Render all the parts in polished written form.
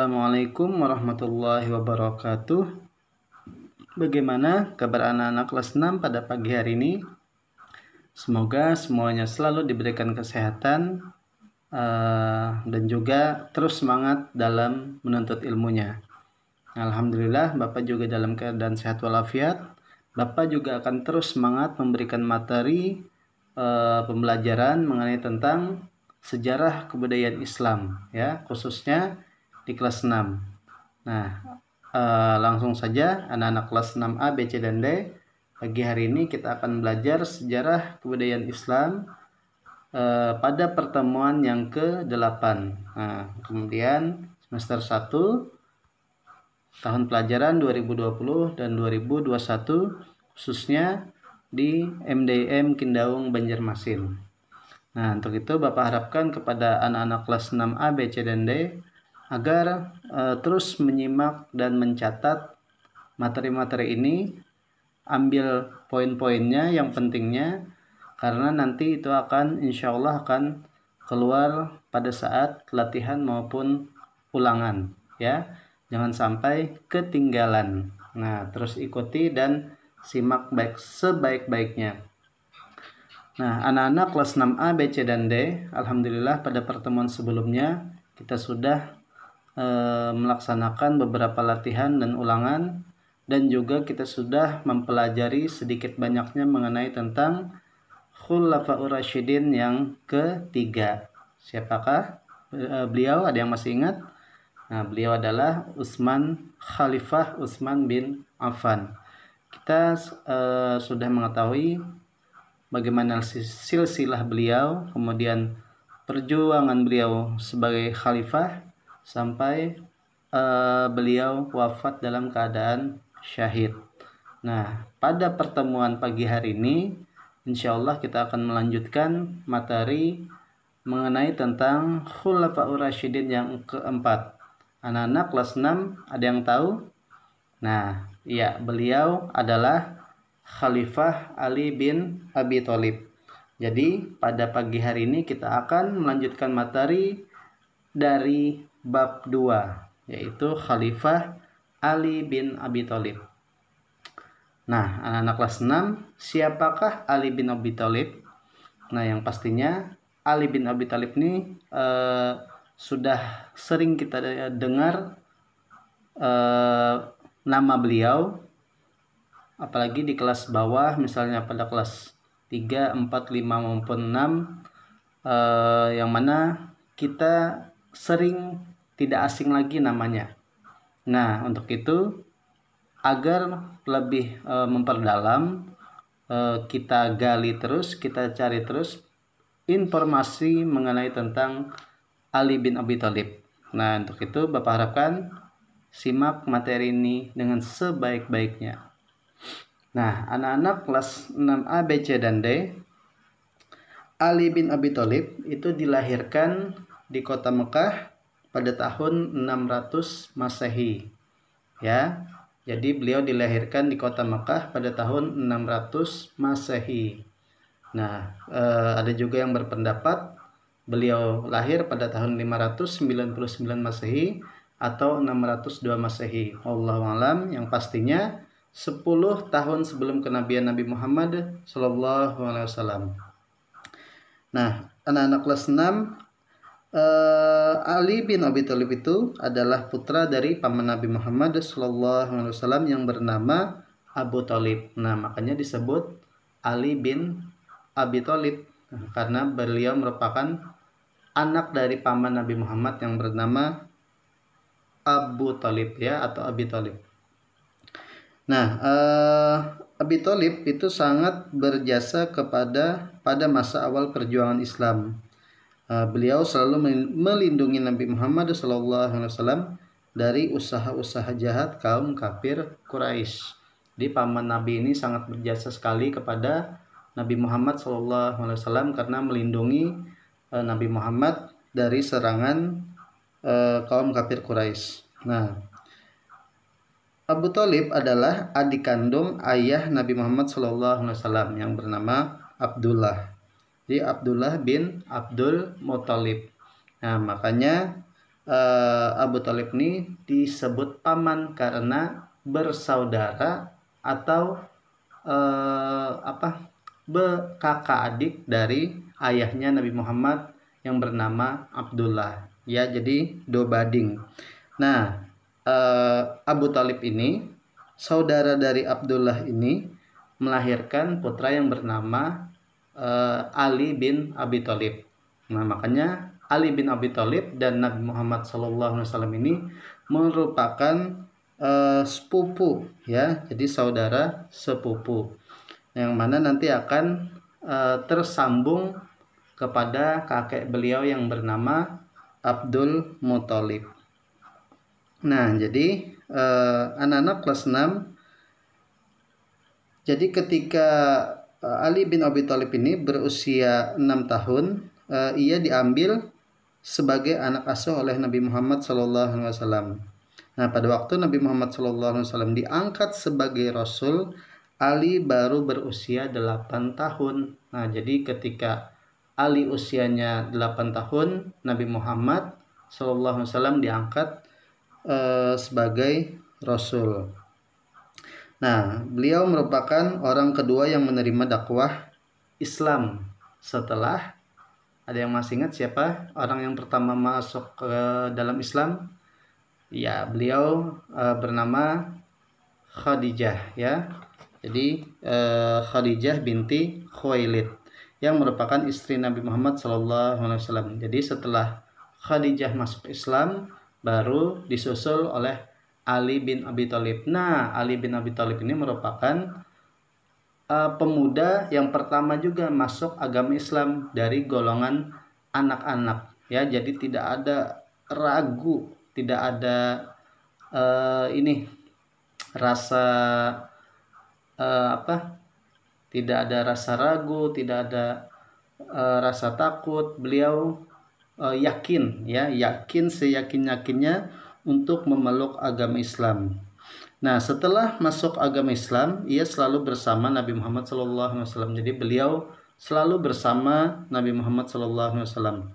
Assalamualaikum warahmatullahi wabarakatuh. Bagaimana kabar anak-anak kelas 6 pada pagi hari ini? Semoga semuanya selalu diberikan kesehatan dan juga terus semangat dalam menuntut ilmunya. Alhamdulillah Bapak juga dalam keadaan sehat walafiat. Bapak juga akan terus semangat memberikan materi pembelajaran mengenai tentang sejarah kebudayaan Islam, ya, khususnya di kelas 6. Nah, langsung saja anak-anak kelas 6A, B, C, dan D. Pagi hari ini kita akan belajar sejarah kebudayaan Islam pada pertemuan yang ke-8. Nah, kemudian semester 1 tahun pelajaran 2020 dan 2021 khususnya di MDM Kindaung Banjarmasin. Nah, untuk itu Bapak harapkan kepada anak-anak kelas 6A, B, C, dan D agar terus menyimak dan mencatat materi-materi ini, ambil poin-poinnya yang pentingnya, karena nanti itu akan insya Allah akan keluar pada saat latihan maupun ulangan, ya. Jangan sampai ketinggalan. Nah, terus ikuti dan simak sebaik-baiknya. Nah, anak-anak kelas 6A, B, C, dan D, alhamdulillah pada pertemuan sebelumnya kita sudah melaksanakan beberapa latihan dan ulangan, dan juga kita sudah mempelajari sedikit banyaknya mengenai tentang Khulafaur Rasyidin yang ketiga. Siapakah beliau? Ada yang masih ingat? Nah, beliau adalah Khalifah Utsman bin Affan. Kita sudah mengetahui bagaimana silsilah beliau, kemudian perjuangan beliau sebagai khalifah sampai beliau wafat dalam keadaan syahid. Nah, pada pertemuan pagi hari ini insya Allah kita akan melanjutkan materi mengenai tentang Khulafaur Rasyidin yang keempat. Anak-anak kelas 6 ada yang tahu? Nah, ya, beliau adalah Khalifah Ali bin Abi Thalib. Jadi pada pagi hari ini kita akan melanjutkan materi dari bab 2, yaitu Khalifah Ali bin Abi Thalib. Nah, anak-anak kelas 6, siapakah Ali bin Abi Thalib? Nah, yang pastinya Ali bin Abi Thalib ini sudah sering kita dengar nama beliau, apalagi di kelas bawah, misalnya pada kelas 3, 4, 5 maupun 6, yang mana kita sering tidak asing lagi namanya. Nah, untuk itu agar lebih memperdalam, kita gali terus, kita cari terus informasi mengenai tentang Ali bin Abi Thalib. Nah, untuk itu Bapak harapkan simak materi ini dengan sebaik-baiknya. Nah, anak-anak kelas 6A, B, C, dan D, Ali bin Abi Thalib itu dilahirkan di kota Mekah pada tahun 600 Masehi. Ya. Jadi beliau dilahirkan di kota Mekah pada tahun 600 Masehi. Nah, ada juga yang berpendapat beliau lahir pada tahun 599 Masehi atau 602 Masehi. Wallahu alam, yang pastinya 10 tahun sebelum kenabian Nabi Muhammad sallallahu alaihi wasallam. Nah, anak-anak kelas 6, Ali bin Abi Thalib itu adalah putra dari paman Nabi Muhammad SAW yang bernama Abu Thalib. Nah, makanya disebut Ali bin Abi Thalib karena beliau merupakan anak dari paman Nabi Muhammad yang bernama Abu Thalib, ya, atau Abi Thalib. Nah, Abi Thalib itu sangat berjasa pada masa awal perjuangan Islam. Beliau selalu melindungi Nabi Muhammad SAW dari usaha-usaha jahat kaum kafir Quraisy. Di paman Nabi ini sangat berjasa sekali kepada Nabi Muhammad SAW karena melindungi Nabi Muhammad dari serangan kaum kafir Quraisy. Nah, Abu Thalib adalah adik kandung ayah Nabi Muhammad SAW yang bernama Abdullah. Jadi Abdullah bin Abdul Muthalib. Nah, makanya Abu Thalib ini disebut paman karena bersaudara atau kakak adik dari ayahnya Nabi Muhammad yang bernama Abdullah, ya, jadi dobading. Nah, Abu Thalib ini, saudara dari Abdullah ini, melahirkan putra yang bernama Ali bin Abi Thalib. Nah, makanya Ali bin Abi Thalib dan Nabi Muhammad SAW ini merupakan sepupu, ya, jadi saudara sepupu, yang mana nanti akan tersambung kepada kakek beliau yang bernama Abdul Muthalib. Nah, jadi anak-anak kelas 6, jadi ketika Ali bin Abi Thalib ini berusia 6 tahun, ia diambil sebagai anak asuh oleh Nabi Muhammad SAW. Nah, pada waktu Nabi Muhammad SAW diangkat sebagai Rasul, Ali baru berusia 8 tahun. Nah, jadi ketika Ali usianya 8 tahun, Nabi Muhammad SAW diangkat sebagai Rasul. Nah, beliau merupakan orang kedua yang menerima dakwah Islam setelah, ada yang masih ingat siapa orang yang pertama masuk ke dalam Islam? Ya, beliau bernama Khadijah, ya. Jadi Khadijah binti Khuwailid yang merupakan istri Nabi Muhammad SAW. Jadi setelah Khadijah masuk Islam, baru disusul oleh Ali bin Abi Thalib. Nah, Ali bin Abi Thalib ini merupakan pemuda yang pertama juga masuk agama Islam dari golongan anak-anak, ya. Jadi tidak ada ragu, tidak ada rasa tidak ada rasa ragu, tidak ada rasa takut. Beliau yakin seyakin-yakinnya untuk memeluk agama Islam. Nah, setelah masuk agama Islam, ia selalu bersama Nabi Muhammad SAW. Jadi beliau selalu bersama Nabi Muhammad SAW.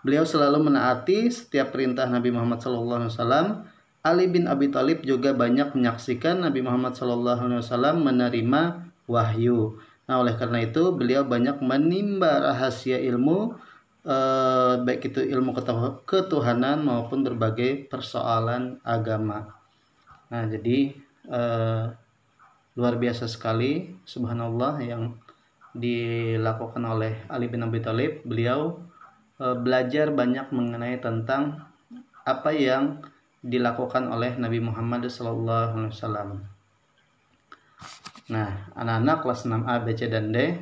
Beliau selalu menaati setiap perintah Nabi Muhammad SAW. Ali bin Abi Thalib juga banyak menyaksikan Nabi Muhammad SAW menerima wahyu. Nah, oleh karena itu beliau banyak menimba rahasia ilmu, baik itu ilmu ketuhanan maupun berbagai persoalan agama. Nah, jadi luar biasa sekali, subhanallah, yang dilakukan oleh Ali bin Abi Thalib. Beliau belajar banyak mengenai tentang apa yang dilakukan oleh Nabi Muhammad SAW. Nah, anak-anak kelas 6A, B, C, dan D,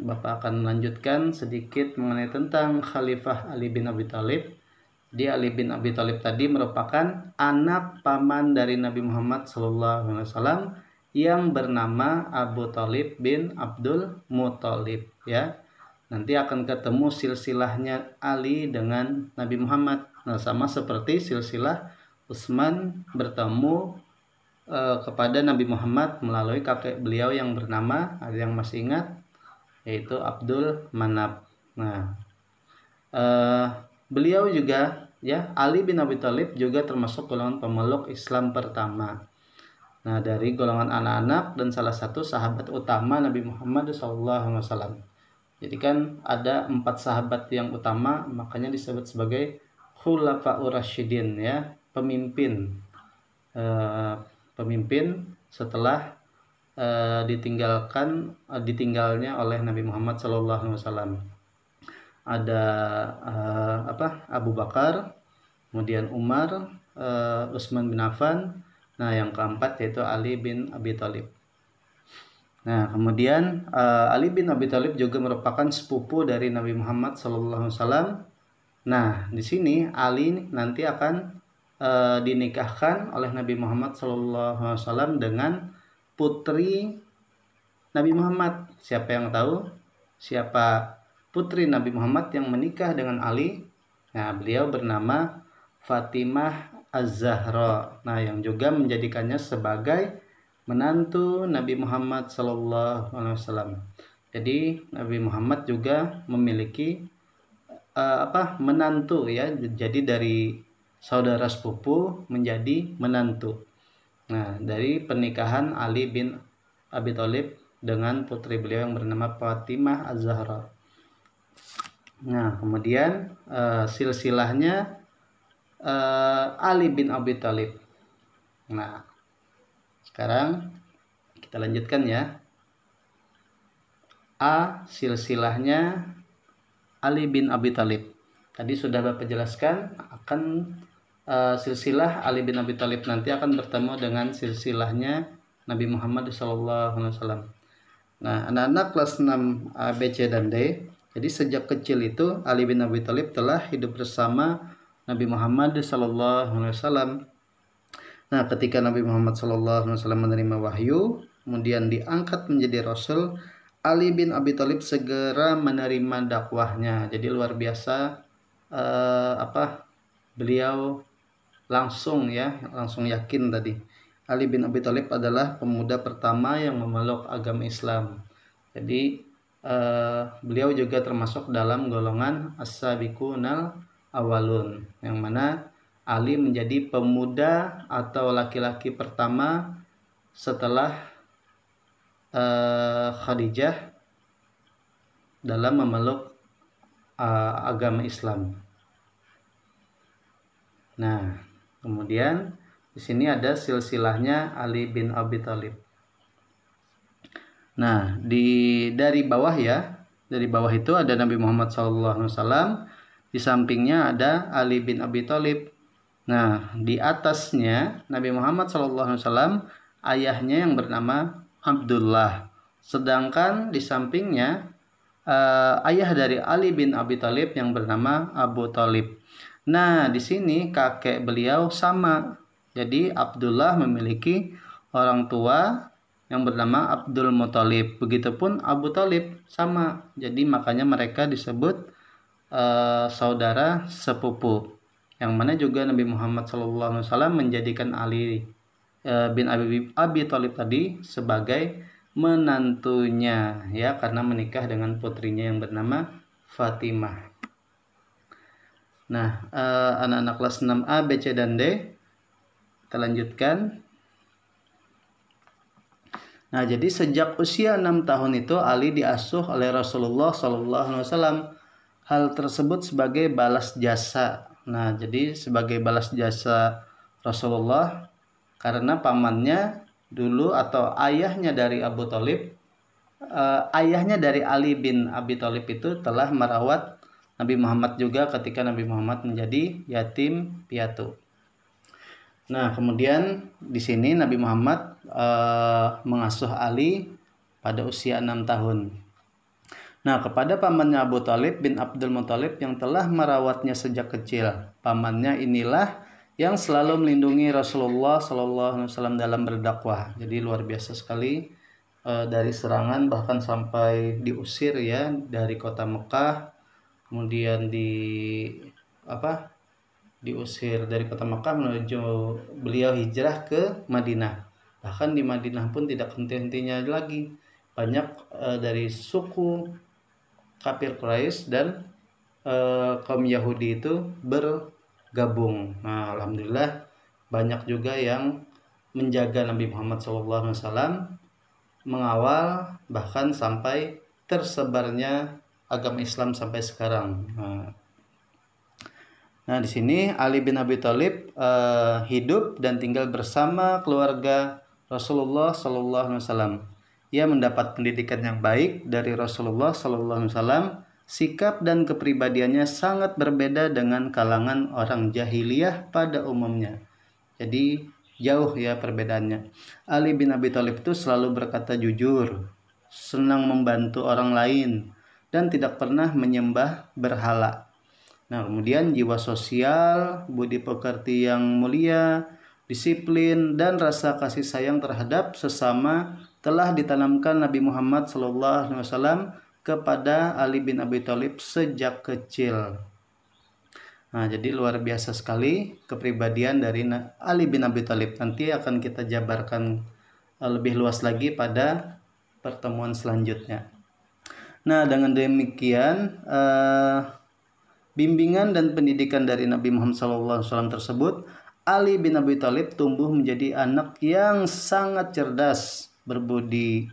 Bapak akan melanjutkan sedikit mengenai tentang Khalifah Ali bin Abi Thalib. Dia, Ali bin Abi Thalib tadi merupakan anak paman dari Nabi Muhammad SAW yang bernama Abu Thalib bin Abdul Muthalib, ya. Nanti akan ketemu silsilahnya Ali dengan Nabi Muhammad. Nah, sama seperti silsilah Utsman bertemu kepada Nabi Muhammad melalui kakek beliau yang bernama, ada yang masih ingat, yaitu Abdul Manaf. Nah, beliau juga, ya, Ali bin Abi Thalib juga termasuk golongan pemeluk Islam pertama. Nah, dari golongan anak-anak dan salah satu sahabat utama Nabi Muhammad SAW. Jadi kan ada 4 sahabat yang utama, makanya disebut sebagai Khulafaur Rasyidin, ya, pemimpin setelah ditinggalnya oleh Nabi Muhammad SAW. Ada Abu Bakar, kemudian Umar, Utsman bin Affan. Nah, yang keempat yaitu Ali bin Abi Thalib. Nah, kemudian Ali bin Abi Thalib juga merupakan sepupu dari Nabi Muhammad SAW. Nah, di sini Ali nanti akan dinikahkan oleh Nabi Muhammad SAW dengan putri Nabi Muhammad. Siapa yang tahu siapa putri Nabi Muhammad yang menikah dengan Ali? Nah, beliau bernama Fatimah Az-Zahra. Nah, yang juga menjadikannya sebagai menantu Nabi Muhammad SAW. Jadi Nabi Muhammad juga memiliki menantu ya. Jadi dari saudara sepupu menjadi menantu. Nah, dari pernikahan Ali bin Abi Thalib dengan putri beliau yang bernama Fatimah Az-Zahra. Nah, kemudian silsilahnya Ali bin Abi Thalib. Nah, sekarang kita lanjutkan ya. A, silsilahnya Ali bin Abi Thalib. Tadi sudah Bapak jelaskan akan silsilah Ali bin Abi Thalib nanti akan bertemu dengan silsilahnya Nabi Muhammad SAW. Nah, anak-anak kelas 6 A, B, C, dan D. Jadi sejak kecil itu Ali bin Abi Thalib telah hidup bersama Nabi Muhammad SAW. Nah, ketika Nabi Muhammad SAW menerima wahyu, kemudian diangkat menjadi Rasul, Ali bin Abi Thalib segera menerima dakwahnya. Jadi luar biasa, beliau langsung yakin tadi. Ali bin Abi Thalib adalah pemuda pertama yang memeluk agama Islam. Jadi beliau juga termasuk dalam golongan as-sabiqunal awalun, yang mana Ali menjadi pemuda atau laki-laki pertama setelah Khadijah dalam memeluk agama Islam. Nah, kemudian di sini ada silsilahnya Ali bin Abi Thalib. Nah, dari bawah itu ada Nabi Muhammad SAW. Di sampingnya ada Ali bin Abi Thalib. Nah, di atasnya Nabi Muhammad SAW, ayahnya yang bernama Abdullah. Sedangkan di sampingnya ayah dari Ali bin Abi Thalib yang bernama Abu Thalib. Nah, di sini kakek beliau sama. Jadi Abdullah memiliki orang tua yang bernama Abdul Muthalib. Begitupun Abu Thalib sama. Jadi makanya mereka disebut saudara sepupu. Yang mana juga Nabi Muhammad SAW menjadikan Ali bin Abi Thalib tadi sebagai menantunya ya, karena menikah dengan putrinya yang bernama Fatimah. Nah, anak-anak kelas 6A, B, C, dan D, kita lanjutkan. Nah, jadi sejak usia 6 tahun itu Ali diasuh oleh Rasulullah SAW. Hal tersebut sebagai balas jasa. Nah, jadi sebagai balas jasa Rasulullah karena pamannya dulu atau ayahnya dari Abu Thalib, ayahnya dari Ali bin Abi Thalib itu telah merawat Nabi Muhammad juga ketika Nabi Muhammad menjadi yatim piatu. Nah, kemudian di sini Nabi Muhammad mengasuh Ali pada usia 6 tahun. Nah, kepada pamannya Abu Thalib bin Abdul Muthalib yang telah merawatnya sejak kecil. Pamannya inilah yang selalu melindungi Rasulullah SAW dalam berdakwah. Jadi luar biasa sekali, dari serangan bahkan sampai diusir ya dari kota Mekah. Kemudian diusir dari kota Mekah menuju beliau hijrah ke Madinah. Bahkan di Madinah pun tidak henti-hentinya lagi. Banyak dari suku kafir Quraisy dan kaum Yahudi itu bergabung. Nah, alhamdulillah banyak juga yang menjaga Nabi Muhammad SAW, mengawal bahkan sampai tersebarnya agama Islam sampai sekarang. Nah, di sini Ali bin Abi Thalib hidup dan tinggal bersama keluarga Rasulullah SAW. Ia mendapat pendidikan yang baik dari Rasulullah SAW. Sikap dan kepribadiannya sangat berbeda dengan kalangan orang jahiliyah pada umumnya. Jadi jauh ya perbedaannya. Ali bin Abi Thalib itu selalu berkata jujur, senang membantu orang lain, dan tidak pernah menyembah berhala. Nah, kemudian jiwa sosial, budi pekerti yang mulia, disiplin, dan rasa kasih sayang terhadap sesama telah ditanamkan Nabi Muhammad SAW kepada Ali bin Abi Thalib sejak kecil. Nah, jadi luar biasa sekali kepribadian dari Ali bin Abi Thalib. Nanti akan kita jabarkan lebih luas lagi pada pertemuan selanjutnya. Nah, dengan demikian bimbingan dan pendidikan dari Nabi Muhammad SAW tersebut, Ali bin Abi Thalib tumbuh menjadi anak yang sangat cerdas, berbudi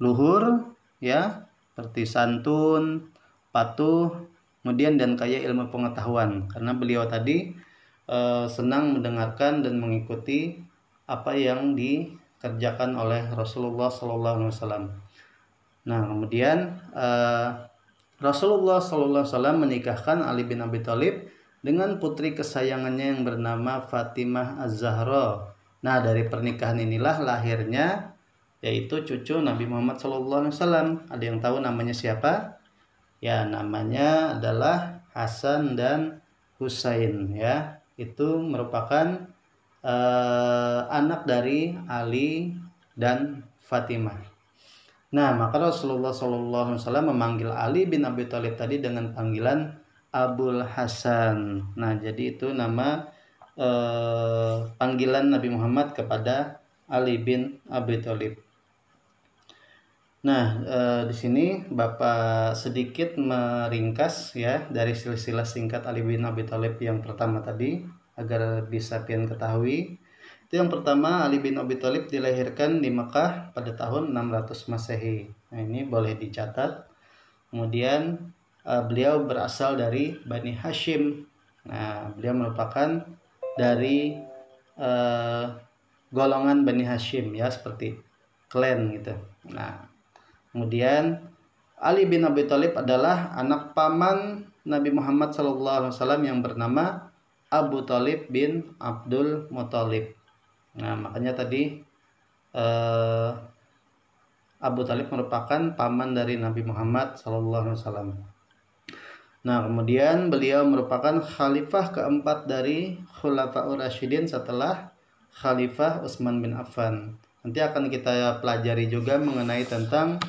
luhur, ya, seperti santun, patuh, kemudian dan kaya ilmu pengetahuan. Karena beliau tadi senang mendengarkan dan mengikuti apa yang dikerjakan oleh Rasulullah SAW. Nah, kemudian Rasulullah SAW menikahkan Ali bin Abi Thalib dengan putri kesayangannya yang bernama Fatimah Az-Zahra. Nah, dari pernikahan inilah lahirnya yaitu cucu Nabi Muhammad SAW. Ada yang tahu namanya siapa? Ya, namanya adalah Hasan dan Husain, ya. Itu merupakan anak dari Ali dan Fatimah. Nah, maka Rasulullah SAW memanggil Ali bin Abi Thalib tadi dengan panggilan Abul Hasan. Nah, jadi itu nama panggilan Nabi Muhammad kepada Ali bin Abi Thalib. Nah, di sini Bapak sedikit meringkas ya dari silsilah singkat Ali bin Abi Thalib yang pertama tadi agar bisa pian ketahui. Itu yang pertama, Ali bin Abi Thalib dilahirkan di Mekah pada tahun 600 Masehi. Nah, ini boleh dicatat. Kemudian beliau berasal dari Bani Hashim. Nah, beliau merupakan dari golongan Bani Hashim ya, seperti klan gitu. Nah, kemudian Ali bin Abi Thalib adalah anak paman Nabi Muhammad SAW yang bernama Abu Thalib bin Abdul Muthalib. Nah, makanya tadi Abu Thalib merupakan paman dari Nabi Muhammad SAW. Nah, kemudian beliau merupakan khalifah keempat dari Khulafaur Rasyidin setelah Khalifah Utsman bin Affan. Nanti akan kita pelajari juga mengenai tentang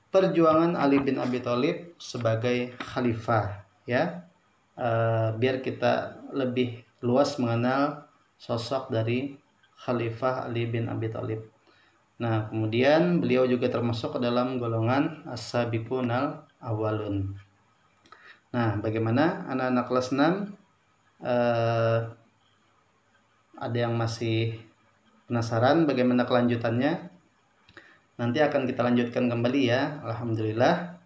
perjuangan Ali bin Abi Thalib sebagai khalifah, ya. Biar kita lebih luas mengenal sosok dari Khalifah Ali bin Abi Thalib. Nah, kemudian beliau juga termasuk ke dalam golongan as-sabiqun al-awwalun. Nah, bagaimana anak-anak kelas 6? Ada yang masih penasaran bagaimana kelanjutannya? Nanti akan kita lanjutkan kembali ya. Alhamdulillah,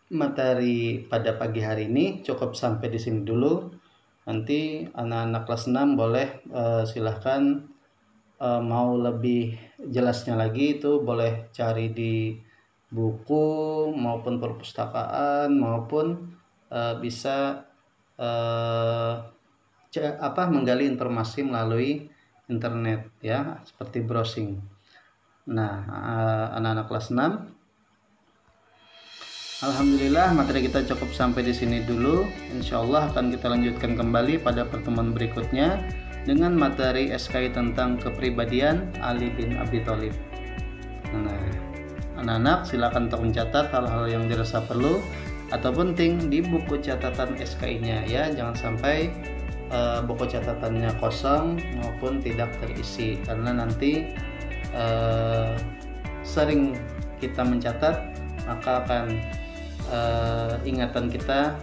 materi pada pagi hari ini cukup sampai di sini dulu. Nanti anak-anak kelas 6 boleh silahkan mau lebih jelasnya lagi itu boleh cari di buku maupun perpustakaan maupun bisa menggali informasi melalui internet ya, seperti browsing. Nah, anak-anak kelas 6, alhamdulillah materi kita cukup sampai di sini dulu. Insya Allah akan kita lanjutkan kembali pada pertemuan berikutnya dengan materi SKI tentang kepribadian Ali bin Abi Thalib. Nah, anak-anak silakan untuk mencatat hal-hal yang dirasa perlu atau penting di buku catatan SKI-nya ya. Jangan sampai buku catatannya kosong maupun tidak terisi, karena nanti sering kita mencatat maka akan ingatan kita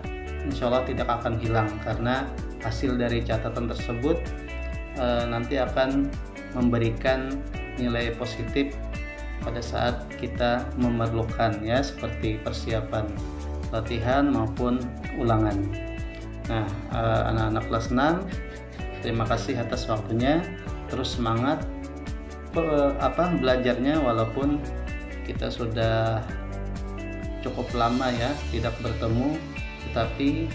insya Allah tidak akan hilang, karena hasil dari catatan tersebut nanti akan memberikan nilai positif pada saat kita memerlukan ya, seperti persiapan latihan maupun ulangan. Nah, anak-anak kelas 6, terima kasih atas waktunya. Terus semangat belajarnya, walaupun kita sudah cukup lama ya tidak bertemu, tetapi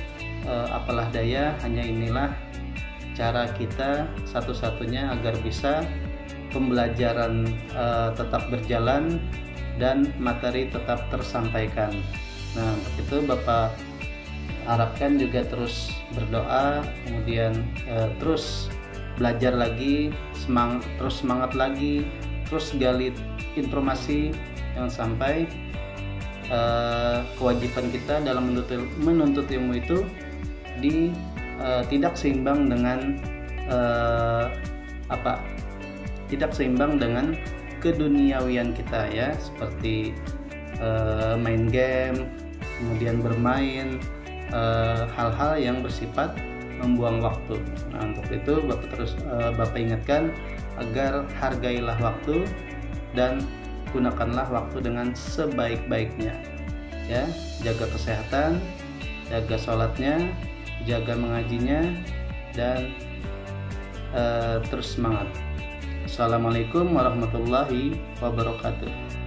apalah daya, hanya inilah cara kita satu-satunya agar bisa pembelajaran tetap berjalan dan materi tetap tersampaikan. Nah, untuk itu Bapak harapkan juga terus berdoa, kemudian terus belajar lagi, terus semangat lagi, terus gali informasi, jangan sampai kewajiban kita dalam menuntut ilmu itu tidak seimbang dengan tidak seimbang dengan keduniawian kita ya, seperti main game, kemudian bermain, hal-hal yang bersifat membuang waktu. Nah, untuk itu Bapak ingatkan agar hargailah waktu dan gunakanlah waktu dengan sebaik-baiknya. Ya, jaga kesehatan, jaga sholatnya, jaga mengajinya, dan terus semangat. Assalamualaikum warahmatullahi wabarakatuh.